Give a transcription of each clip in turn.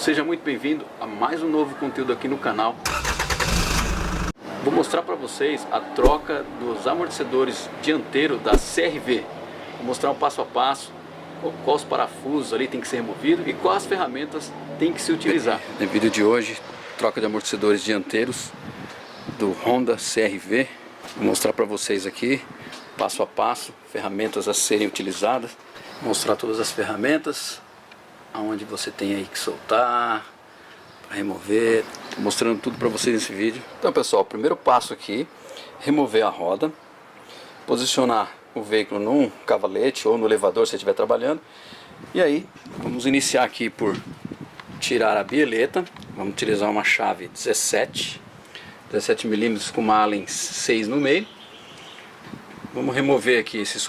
seja muito bem-vindo a mais um novo conteúdo aqui no canal. Vou mostrar para vocês a troca dos amortecedores dianteiros da CR-V. Vou mostrar um passo a passo, quais parafusos ali tem que ser removido e quais ferramentas tem que se utilizar. No vídeo de hoje, troca de amortecedores dianteiros do Honda CR-V. Vou mostrar para vocês aqui, passo a passo, ferramentas a serem utilizadas. Vou mostrar todas as ferramentas, aonde você tem aí que soltar, para remover. Tô mostrando tudo para vocês nesse vídeo. Então, pessoal, o primeiro passo aqui, remover a roda, posicionar o veículo num cavalete ou no elevador se você estiver trabalhando. E aí, vamos iniciar aqui por tirar a bieleta. Vamos utilizar uma chave 17 mm com uma Allen 6 no meio. Vamos remover aqui esse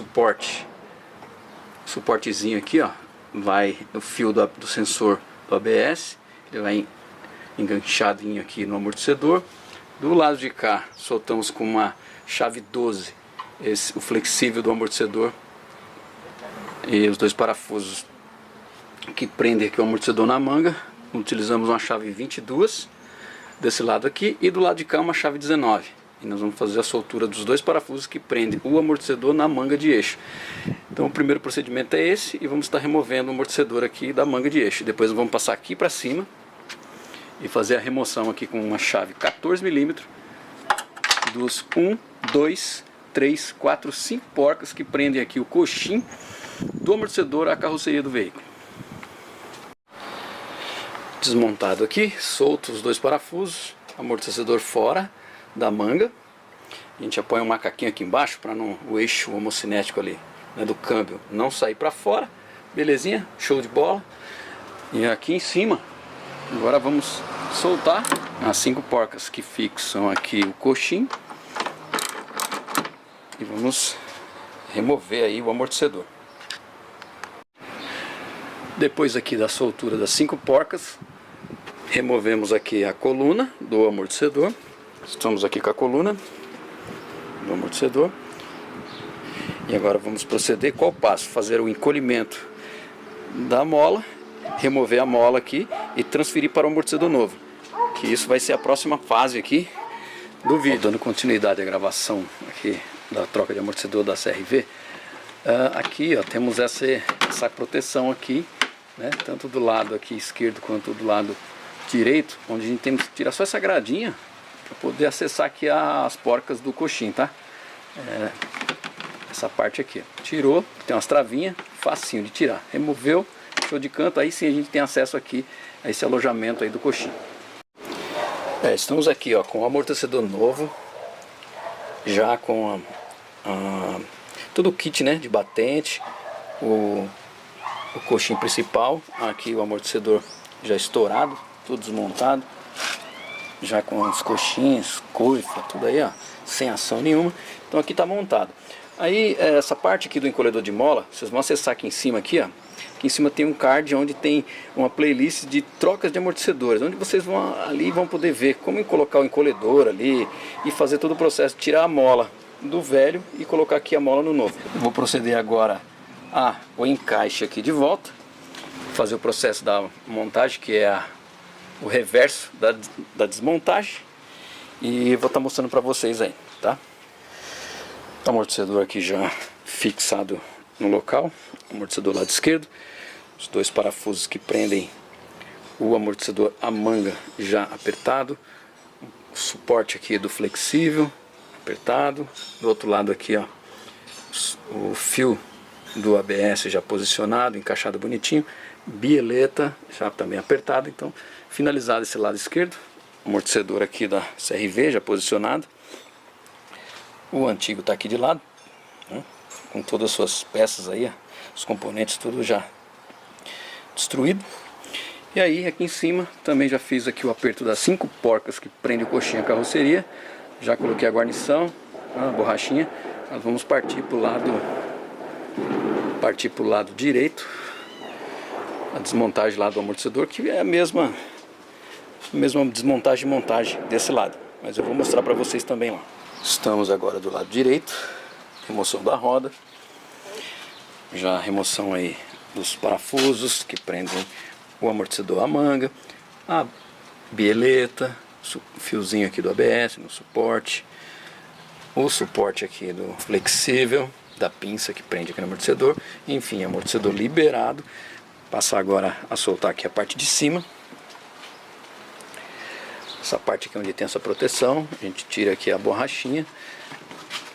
suportezinho aqui, ó. Vai o fio do sensor do ABS, ele vai enganchadinho aqui no amortecedor. Do lado de cá soltamos com uma chave 12 o flexível do amortecedor e os dois parafusos que prendem aqui o amortecedor na manga. Utilizamos uma chave 22 desse lado aqui e do lado de cá uma chave 19. E nós vamos fazer a soltura dos dois parafusos que prendem o amortecedor na manga de eixo. Então o primeiro procedimento é esse, e vamos estar removendo o amortecedor aqui da manga de eixo. Depois vamos passar aqui para cima e fazer a remoção aqui com uma chave 14 mm dos 1, 2, 3, 4, 5 porcas que prendem aqui o coxim do amortecedor à carroceria do veículo. Desmontado aqui, solto os dois parafusos, amortecedor fora da manga. A gente apoia um macaquinho aqui embaixo para o eixo homocinético ali, né, do câmbio não sair para fora. Belezinha, show de bola. E aqui em cima agora vamos soltar as 5 porcas que fixam aqui o coxim e vamos remover aí o amortecedor. Depois aqui da soltura das 5 porcas, removemos aqui a coluna do amortecedor. Estamos aqui com a coluna do amortecedor. E agora vamos proceder. Qual passo? Fazer o encolhimento da mola, remover a mola aqui e transferir para o amortecedor novo. Que isso vai ser a próxima fase aqui do vídeo. Dando continuidade à gravação aqui da troca de amortecedor da CR-V. Aqui ó, temos essa proteção aqui, né, tanto do lado aqui esquerdo quanto do lado direito, onde a gente tem que tirar só essa gradinha para poder acessar aqui as porcas do coxim, tá? Essa parte aqui, ó. Tirou, tem umas travinhas, facinho de tirar. Removeu, deixou de canto, aí sim a gente tem acesso aqui a esse alojamento aí do coxim. Estamos aqui ó, com o amortecedor novo, já com todo o kit, né, de batente, o coxim principal, aqui o amortecedor já estourado, tudo desmontado, já com os coxins, coifa, tudo aí ó, sem ação nenhuma. Então aqui está montado. Aí essa parte aqui do encolhedor de mola, vocês vão acessar aqui em cima aqui, ó. Aqui em cima tem um card onde tem uma playlist de trocas de amortecedores, onde vocês vão poder ver como colocar o encolhedor ali e fazer todo o processo, tirar a mola do velho e colocar aqui a mola no novo. Eu vou proceder agora o encaixe aqui de volta, fazer o processo da montagem, que é o reverso da desmontagem, e vou estar mostrando para vocês aí, tá? O amortecedor aqui já fixado no local, amortecedor lado esquerdo, os dois parafusos que prendem o amortecedor à manga já apertado, o suporte aqui do flexível apertado, do outro lado aqui ó, o fio do ABS já posicionado, encaixado bonitinho, bieleta já também apertada. Então finalizado esse lado esquerdo, amortecedor aqui da CR-V já posicionado, o antigo está aqui de lado, né, com todas as suas peças aí, os componentes tudo já destruído. E aí aqui em cima também já fiz aqui o aperto das 5 porcas que prende o coxinha à carroceria, já coloquei a guarnição, a borrachinha. Nós vamos partir para o lado direito, a desmontagem lá do amortecedor, que é a mesma desmontagem e montagem desse lado, mas eu vou mostrar para vocês também lá. Estamos agora do lado direito, remoção da roda, já a remoção aí dos parafusos que prendem o amortecedor à manga, a bieleta, o fiozinho aqui do ABS no suporte, o suporte aqui do flexível, da pinça que prende aqui no amortecedor, enfim, amortecedor liberado. Passar agora a soltar aqui a parte de cima. Essa parte aqui onde tem essa proteção, a gente tira aqui a borrachinha.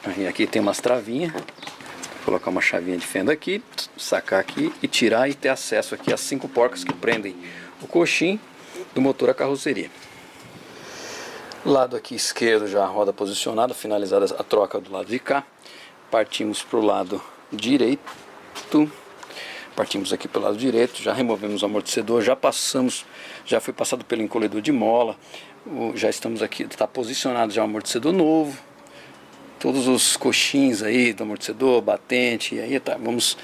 Aí aqui tem umas travinhas. Vou colocar uma chavinha de fenda aqui, sacar aqui e tirar e ter acesso aqui às 5 porcas que prendem o coxim do motor à carroceria. Lado aqui esquerdo já a roda posicionada, finalizada a troca do lado de cá. Partimos para o lado direito. Partimos aqui pelo lado direito, já removemos o amortecedor, já foi passado pelo encolhedor de mola. Já estamos aqui, está posicionado já o amortecedor novo. Todos os coxins aí do amortecedor, batente, e aí tá. Vamos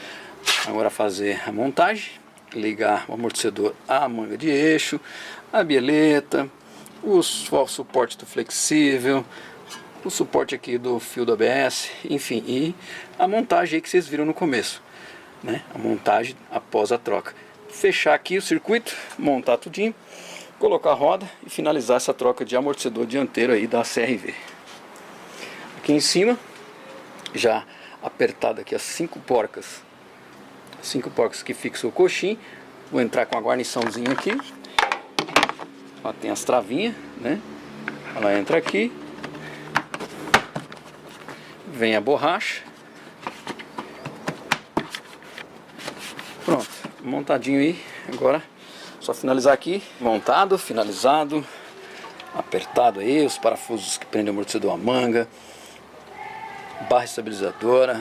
agora fazer a montagem, ligar o amortecedor à manga de eixo, a bieleta, o suporte do flexível, o suporte aqui do fio do ABS, enfim, e a montagem aí que vocês viram no começo, né? A montagem após a troca. Fechar aqui o circuito, montar tudinho, colocar a roda e finalizar essa troca de amortecedor dianteiro aí da CR-V. Aqui em cima, já apertado aqui as 5 porcas. 5 porcas que fixam o coxim. Vou entrar com a guarniçãozinha aqui. Ó, tem as travinhas, né? Ela entra aqui. Vem a borracha. Pronto, montadinho aí. Agora, só finalizar aqui. Montado, finalizado. Apertado aí, os parafusos que prendem o amortecedor à manga. Barra estabilizadora,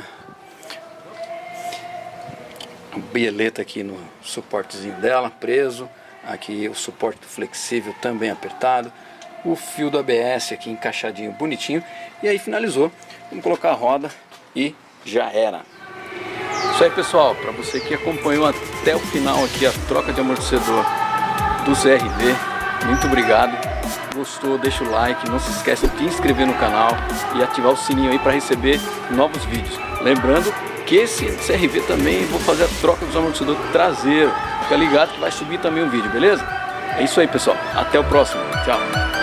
a bieleta aqui no suportezinho dela preso, aqui o suporte do flexível também apertado, o fio do ABS aqui encaixadinho bonitinho, e aí finalizou. Vamos colocar a roda e já era. Isso aí, pessoal, para você que acompanhou até o final aqui a troca de amortecedor do CR-V, muito obrigado. Gostou, deixa o like, não se esqueça de inscrever no canal e ativar o sininho aí para receber novos vídeos. Lembrando que esse CR-V também vou fazer a troca dos amortecedores traseiro. Fica ligado que vai subir também um vídeo, beleza? É isso aí, pessoal. Até o próximo. Tchau.